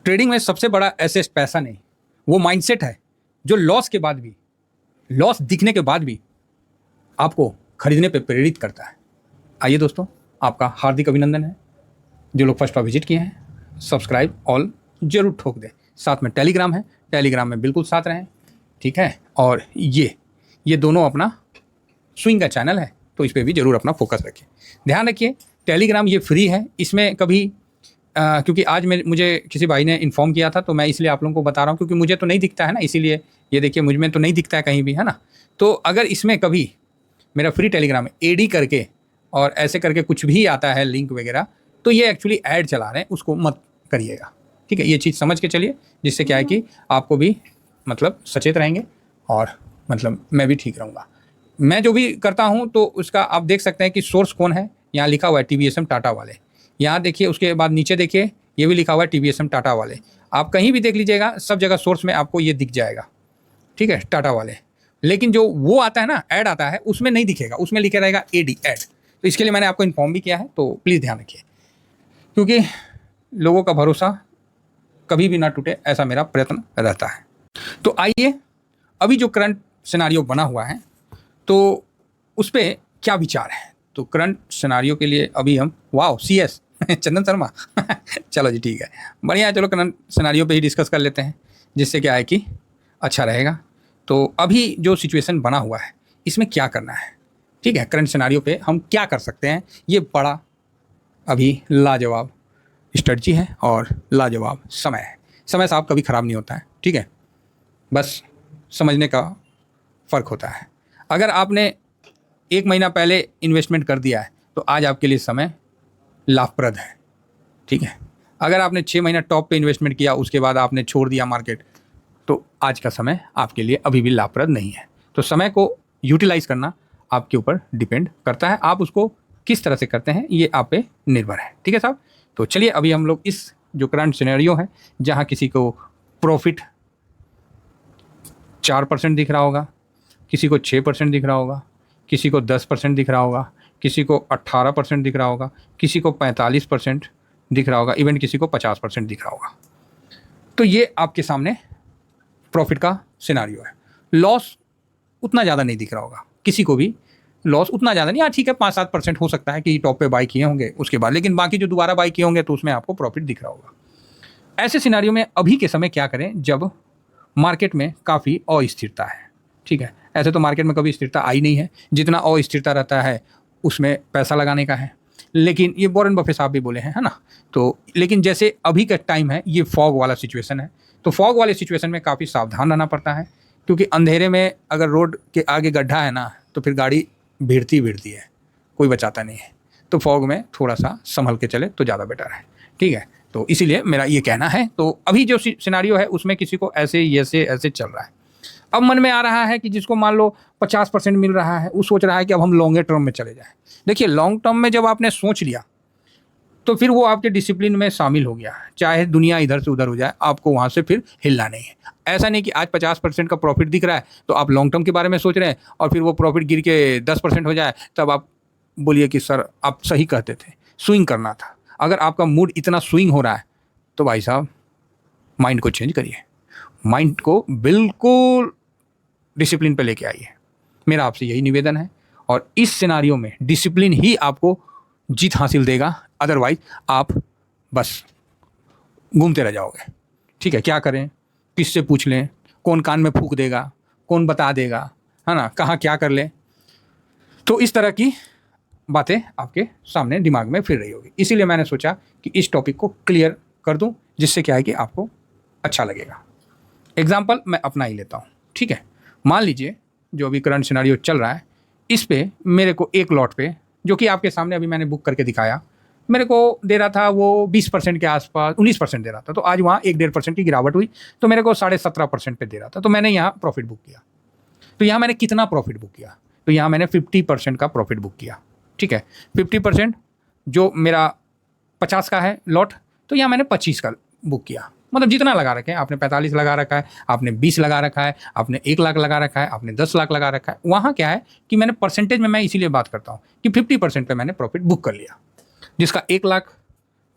Trading में सबसे बड़ा एसेट पैसा नहीं, वो माइंडसेट है जो लॉस के बाद भी, लॉस दिखने के बाद भी आपको खरीदने पे प्रेरित करता है। आइए दोस्तों, आपका हार्दिक अभिनंदन है। जो लोग फर्स्ट बार विजिट किए हैं, सब्सक्राइब ऑल जरूर ठोक दें। साथ में टेलीग्राम है, टेलीग्राम में बिल्कुल साथ रहें, ठीक है। और ये दोनों अपना स्विंग का चैनल है, तो इस पर भी ज़रूर अपना फोकस रखिए। ध्यान रखिए, टेलीग्राम ये फ्री है, इसमें कभी क्योंकि आज मुझे किसी भाई ने इन्फॉर्म किया था, तो मैं इसलिए आप लोगों को बता रहा हूँ, क्योंकि मुझे तो नहीं दिखता है ना, इसीलिए ये देखिए मुझ में तो नहीं दिखता है कहीं भी, है ना। तो अगर इसमें कभी मेरा फ्री टेलीग्राम है एडी करके और ऐसे करके कुछ भी आता है लिंक वगैरह, तो ये एक्चुअली ऐड चला रहे हैं, उसको मत करिएगा, ठीक है। ये चीज़ समझ के चलिए, जिससे क्या है कि आपको भी मतलब सचेत रहेंगे और मतलब मैं भी ठीक रहूँगा। मैं जो भी करता हूँ तो उसका आप देख सकते हैं कि सोर्स कौन है। यहाँ लिखा हुआ है TVSM टाटा वाले, यहाँ देखिए, उसके बाद नीचे देखिए ये भी लिखा हुआ है TVSM टाटा वाले। आप कहीं भी देख लीजिएगा, सब जगह सोर्स में आपको ये दिख जाएगा, ठीक है, टाटा वाले। लेकिन जो वो आता है ना, ऐड आता है, उसमें नहीं दिखेगा, उसमें लिखा रहेगा AD ऐड। तो इसके लिए मैंने आपको इन्फॉर्म भी किया है, तो प्लीज़ ध्यान रखिए, क्योंकि लोगों का भरोसा कभी भी ना टूटे, ऐसा मेरा प्रयत्न रहता है। तो आइए, अभी जो करंट सिनारियो बना हुआ है तो उस पर क्या विचार है। तो करंट सिनारियो के लिए अभी हम CS चंदन शर्मा चलो जी, ठीक है, बढ़िया है। चलो करंट सिनारियो पे ही डिस्कस कर लेते हैं, जिससे क्या है कि अच्छा रहेगा। तो अभी जो सिचुएशन बना हुआ है, इसमें क्या करना है, ठीक है। करंट सिनारियो पे हम क्या कर सकते हैं, ये बड़ा अभी लाजवाब स्ट्रेटजी है और लाजवाब समय है। समय साहब कभी ख़राब नहीं होता है, ठीक है, बस समझने का फ़र्क होता है। अगर आपने 1 महीना पहले इन्वेस्टमेंट कर दिया है तो आज आपके लिए समय लाभप्रद है, ठीक है। अगर आपने 6 महीना टॉप पे इन्वेस्टमेंट किया, उसके बाद आपने छोड़ दिया मार्केट, तो आज का समय आपके लिए अभी भी लाभप्रद नहीं है। तो समय को यूटिलाइज़ करना आपके ऊपर डिपेंड करता है, आप उसको किस तरह से करते हैं ये आप पे निर्भर है, ठीक है साहब। तो चलिए, अभी हम लोग इस जो करंट सिनेरियो है, जहाँ किसी को प्रॉफिट 4% दिख रहा होगा, किसी को 6% दिख रहा होगा, किसी को 10% दिख रहा होगा, किसी को 18% दिख रहा होगा, किसी को 45% दिख रहा होगा, इवन किसी को 50% दिख रहा होगा। तो ये आपके सामने प्रॉफिट का सिनारियो है। लॉस उतना ज़्यादा नहीं दिख रहा होगा, किसी को भी लॉस उतना ज़्यादा नहीं। हाँ ठीक है, 5-7% हो सकता है कि टॉप पे बाई किए होंगे उसके बाद, लेकिन बाकी जो दोबारा बाई किए होंगे तो उसमें आपको प्रॉफिट दिख रहा होगा। ऐसे सिनारियो में अभी के समय क्या करें, जब मार्केट में काफ़ी अस्थिरता है, ठीक है। ऐसे तो मार्केट में कभी स्थिरता आई नहीं है, जितना अस्थिरता रहता है उसमें पैसा लगाने का है। लेकिन ये वॉरेन बफेट साहब भी बोले हैं, है ना। तो लेकिन जैसे अभी का टाइम है, ये फॉग वाला सिचुएशन है, तो फॉग वाले सिचुएशन में काफ़ी सावधान रहना पड़ता है, क्योंकि अंधेरे में अगर रोड के आगे गड्ढा है ना, तो फिर गाड़ी भिड़ती है, कोई बचाता नहीं है। तो फॉग में थोड़ा सा संभल के चले तो ज़्यादा बेटर है, ठीक है। तो इसीलिए मेरा ये कहना है। तो अभी जो सिनारियो है उसमें किसी को ऐसे चल रहा है। अब मन में आ रहा है कि जिसको मान लो 50% मिल रहा है, वो सोच रहा है कि अब हम लॉन्गे टर्म में चले जाएं। देखिए, लॉन्ग टर्म में जब आपने सोच लिया तो फिर वो आपके डिसिप्लिन में शामिल हो गया, चाहे दुनिया इधर से उधर हो जाए, आपको वहाँ से फिर हिलना नहीं है। ऐसा नहीं कि आज 50% का प्रॉफिट दिख रहा है तो आप लॉन्ग टर्म के बारे में सोच रहे हैं, और फिर वो प्रॉफिट गिर के 10% हो जाए, तब आप बोलिए कि सर आप सही कहते थे, स्विंग करना था। अगर आपका मूड इतना स्विंग हो रहा है तो भाई साहब माइंड को चेंज करिए, माइंड को बिल्कुल डिसिप्लिन पे लेके आइए। मेरा आपसे यही निवेदन है, और इस सिनारियो में डिसिप्लिन ही आपको जीत हासिल देगा, अदरवाइज आप बस घूमते रह जाओगे, ठीक है। क्या करें, किससे पूछ लें, कौन कान में फूंक देगा, कौन बता देगा, है ना, कहाँ क्या कर लें। तो इस तरह की बातें आपके सामने दिमाग में फिर रही होगी। इसीलिए मैंने सोचा कि इस टॉपिक को क्लियर कर दूं, जिससे क्या है कि आपको अच्छा लगेगा। एग्जाम्पल मैं अपना ही लेता हूँ, ठीक है। मान लीजिए जो अभी करंट सिनारियो चल रहा है, इस पे मेरे को एक लॉट पे, जो कि आपके सामने अभी मैंने बुक करके दिखाया, मेरे को दे रहा था वो 20% के आसपास, 19% दे रहा था। तो आज वहाँ 1-1.5% की गिरावट हुई, तो मेरे को 17.5% पे दे रहा था। तो मैंने यहाँ प्रॉफिट बुक किया। तो यहाँ मैंने कितना प्रॉफिट बुक किया, तो यहाँ मैंने 50% का प्रॉफिट बुक किया, ठीक है। 50% जो मेरा 50 का है लॉट, तो यहाँ मैंने 25 का बुक किया। मतलब जितना लगा रखे हैं, आपने 45 लगा रखा है, आपने 20 लगा रखा है, आपने 1 लाख लगा रखा है, आपने 10 लाख लगा रखा है। वहाँ क्या है कि मैंने परसेंटेज में, मैं इसीलिए बात करता हूँ कि 50% पे मैंने प्रॉफिट बुक कर लिया। जिसका 1 लाख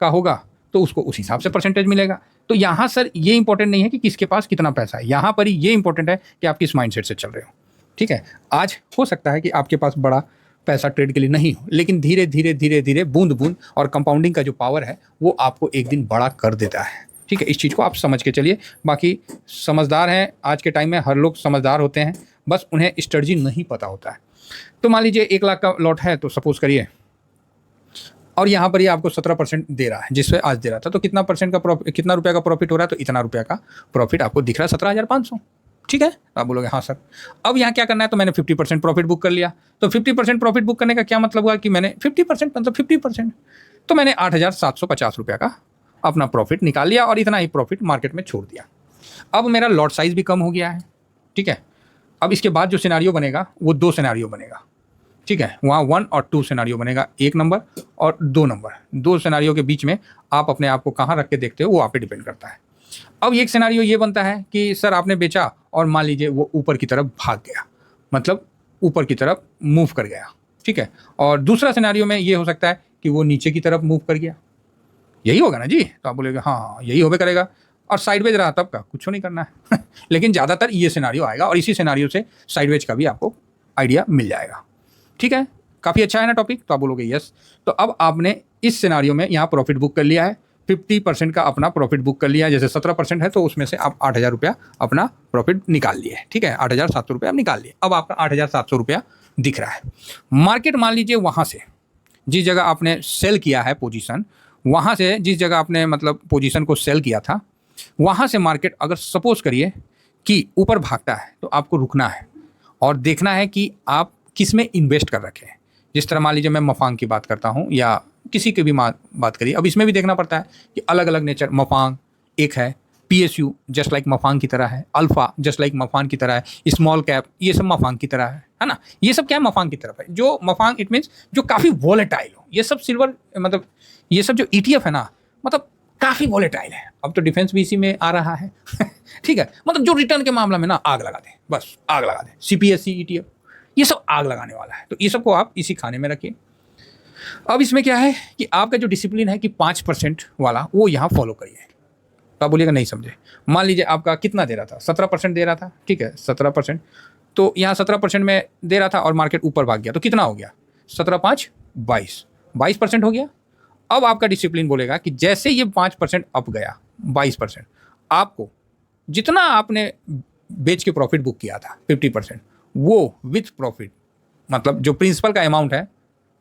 का होगा तो उसको उस हिसाब से परसेंटेज मिलेगा। तो यहाँ सर ये इंपॉर्टेंट नहीं है कि किसके पास कितना पैसा है, यहाँ पर ही ये इंपॉर्टेंट है कि आप किस माइंडसेट से चल रहे हो। ठीक है, आज हो सकता है कि आपके पास बड़ा पैसा ट्रेड के लिए नहीं हो, लेकिन धीरे धीरे धीरे धीरे बूंद बूंद और कंपाउंडिंग का जो पावर है वो आपको एक दिन बड़ा कर देता है। ठीक है, इस चीज़ को आप समझ के चलिए। बाकी समझदार हैं, आज के टाइम में हर लोग समझदार होते हैं, बस उन्हें स्ट्रेटजी नहीं पता होता है। तो मान लीजिए 1 लाख का लॉट है, तो सपोज करिए, और यहाँ पर ये आपको 17% दे रहा है, जिससे आज दे रहा था, तो कितना परसेंट का प्रॉफिट, कितना रुपया का प्रॉफिट हो रहा है, तो इतना रुपया का प्रॉफिट आपको दिख रहा है, 17,500। ठीक है, तो आप बोलोगे हाँ सर, अब यहाँ क्या करना है, तो मैंने 50% प्रॉफिट बुक कर लिया। तो 50% प्रॉफिट बुक करने का क्या मतलब हुआ कि मैंने 50% मतलब 50%, तो मैंने 8,750 रुपया का अपना प्रॉफिट निकाल लिया और इतना ही प्रॉफिट मार्केट में छोड़ दिया। अब मेरा लॉट साइज भी कम हो गया है। ठीक है, अब इसके बाद जो सिनेरियो बनेगा वो 2 सिनेरियो बनेगा। ठीक है, वहाँ 1 और 2 सिनेरियो बनेगा, 1 नंबर और 2 नंबर। 2 सिनेरियो के बीच में आप अपने आप को कहाँ रख के देखते हो वो आप पे डिपेंड करता है। अब एक सिनेरियो ये बनता है कि सर आपने बेचा और मान लीजिए वो ऊपर की तरफ भाग गया, मतलब ऊपर की तरफ मूव कर गया। ठीक है, और दूसरा सिनेरियो में ये हो सकता है कि वो नीचे की तरफ मूव कर गया। यही होगा ना जी, तो आप बोलेगे हाँ यही होबे करेगा, और साइडवेज रहा तब का कुछ नहीं करना है लेकिन ज़्यादातर ये सिनेरियो आएगा और इसी सिनेरियो से साइडवेज का भी आपको आइडिया मिल जाएगा। ठीक है, काफ़ी अच्छा है ना टॉपिक, तो आप बोलोगे यस। तो अब आपने इस सिनेरियो में यहाँ प्रॉफिट बुक कर लिया है, 50% का अपना प्रॉफिट बुक कर लिया, जैसे 17% है तो उसमें से आप 8,000 रुपया अपना प्रॉफिट निकाल लिए। ठीक है, 8,700 रुपया आप निकाल लिए। अब आपका 8,700 रुपया दिख रहा है। मार्केट मान लीजिए वहाँ से जिस जगह आपने सेल किया है पोजीशन, वहाँ से जिस जगह आपने मतलब पोजीशन को सेल किया था, वहाँ से मार्केट अगर सपोज करिए कि ऊपर भागता है, तो आपको रुकना है और देखना है कि आप किस में इन्वेस्ट कर रखे हैं। जिस तरह मान लीजिए मैं मफांग की बात करता हूँ या किसी की भी बात करिए, अब इसमें भी देखना पड़ता है कि अलग अलग नेचर, मफांग एक है, PSU जस्ट लाइक मफांग की तरह है, अल्फा जस्ट लाइक मफांग की तरह है, स्मॉल कैप ये सब मफांग की तरह है ना। ये सब क्या है, मफांग की तरफ है। जो मफांग इट मीन्स जो काफ़ी वॉलेटाइल हो। ये सब सिल्वर मतलब ये सब जो ETF है ना, मतलब काफ़ी वॉलेटाइल है। अब तो डिफेंस भी इसी में आ रहा है ठीक है, मतलब जो रिटर्न के मामला में ना आग लगा दे, बस आग लगा दे। CPSE ETF ये सब आग लगाने वाला है, तो ये सब को आप इसी खाने में रखिए। अब इसमें क्या है कि आपका जो डिसिप्लिन है कि 5% वाला वो यहाँ फॉलो करिए। तो आप बोलिएगा नहीं समझे। मान लीजिए आपका कितना दे रहा था, 17% दे रहा था। ठीक है, 17%, तो यहाँ 17% में दे रहा था और मार्केट ऊपर भाग गया, तो कितना हो गया, 17 5 22, 22% हो गया। अब आपका डिसिप्लिन बोलेगा कि जैसे ये 5% अप गया 22%, आपको जितना आपने बेच के प्रॉफिट बुक किया था 50%, वो विथ प्रॉफिट, मतलब जो प्रिंसिपल का अमाउंट है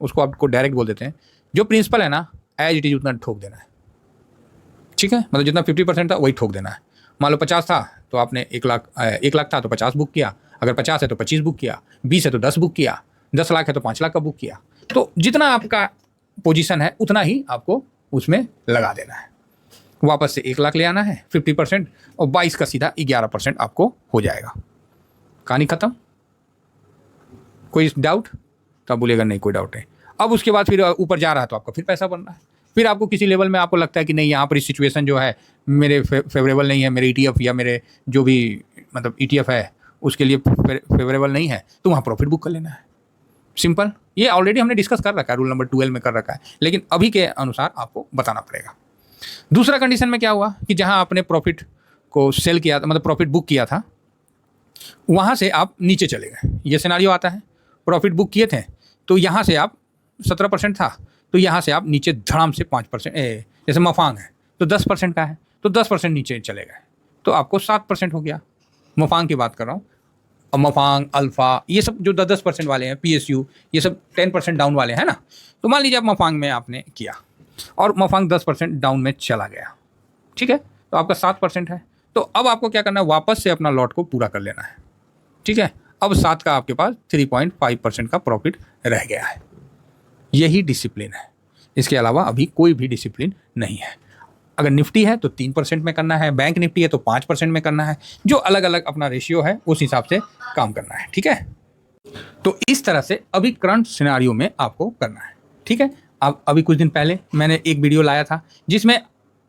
उसको आपको डायरेक्ट बोल देते हैं, जो प्रिंसिपल है ना एज इट इज उतना ठोक देना है। ठीक है, मतलब जितना 50% था वही ठोक देना है। मान लो 50 था तो आपने 1 लाख था तो 50 बुक किया, अगर 50 है तो 25 बुक किया, 20 है तो 10 बुक किया, 10 लाख है तो 5 लाख का बुक किया। तो जितना आपका पोजीशन है उतना ही आपको उसमें लगा देना है। वापस से 1 लाख ले आना है 50%, और 22 का सीधा 11% आपको हो जाएगा। कहानी खत्म। कोई डाउट? तो आप बोलिएगा नहीं कोई डाउट नहीं। अब उसके बाद फिर ऊपर जा रहा है तो आपका फिर पैसा बन रहा है। फिर आपको किसी लेवल में आपको लगता है कि नहीं यहाँ पर सिचुएशन जो है मेरे फेवरेबल नहीं है, मेरे ETF या मेरे जो भी मतलब ETF है उसके लिए फेवरेबल नहीं है, तो वहाँ प्रॉफिट बुक कर लेना है। सिंपल, ये ऑलरेडी हमने डिस्कस कर रखा है, रूल नंबर 12 में कर रखा है, लेकिन अभी के अनुसार आपको बताना पड़ेगा। दूसरा कंडीशन में क्या हुआ कि जहाँ आपने प्रॉफिट को सेल किया था, मतलब प्रॉफिट बुक किया था, वहाँ से आप नीचे चले गए। ये सिनेरियो आता है, प्रॉफिट बुक किए थे तो यहाँ से आप 17% था तो यहाँ से आप नीचे धड़ाम से 5%, जैसे मफांग है तो 10% का है तो 10% नीचे चले गए, तो आपको 7% हो गया। मफांग की बात कर रहा हूँ। अब मफांग, अल्फा ये सब जो 10% वाले हैं, PSU ये सब 10% डाउन वाले हैं ना। तो मान लीजिए आप मफांग में आपने किया और मफांग 10% डाउन में चला गया। ठीक है, तो आपका 7% है। तो अब आपको क्या करना है, वापस से अपना लॉट को पूरा कर लेना है। ठीक है, अब 7 का आपके पास 3.5% का प्रॉफिट रह गया है। यही डिसिप्लिन है, इसके अलावा अभी कोई भी डिसिप्लिन नहीं है। अगर निफ्टी है तो 3% में करना है, बैंक निफ्टी है तो 5% में करना है, जो अलग अलग अपना रेशियो है उस हिसाब से काम करना है। ठीक है, तो इस तरह से अभी करंट सिनेरियो में आपको करना है। ठीक है, अब अभी कुछ दिन पहले मैंने एक वीडियो लाया था जिसमें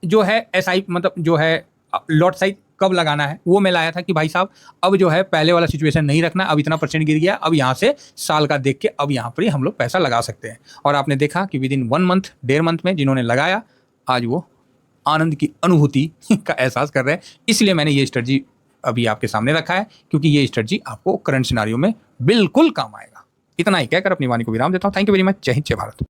जो है SI मतलब जो है लॉट साइज कब लगाना है वो मैं लाया था कि भाई साहब अब जो है पहले वाला सिचुएशन नहीं रखना, अब इतना % गिर गया, अब यहाँ से साल का देख के अब यहाँ पर ही हम लोग पैसा लगा सकते हैं। और आपने देखा कि विद इन 1 मंथ 1.5 मंथ में जिन्होंने लगाया आज वो आनंद की अनुभूति का एहसास कर रहे हैं। इसलिए मैंने ये स्ट्रेटजी अभी आपके सामने रखा है, क्योंकि ये स्ट्रेटजी आपको करंट सिनारियो में बिल्कुल काम आएगा। इतना ही कहकर अपनी वाणी को विराम देता हूँ। Thank you very much. जय हिंद, जय भारत।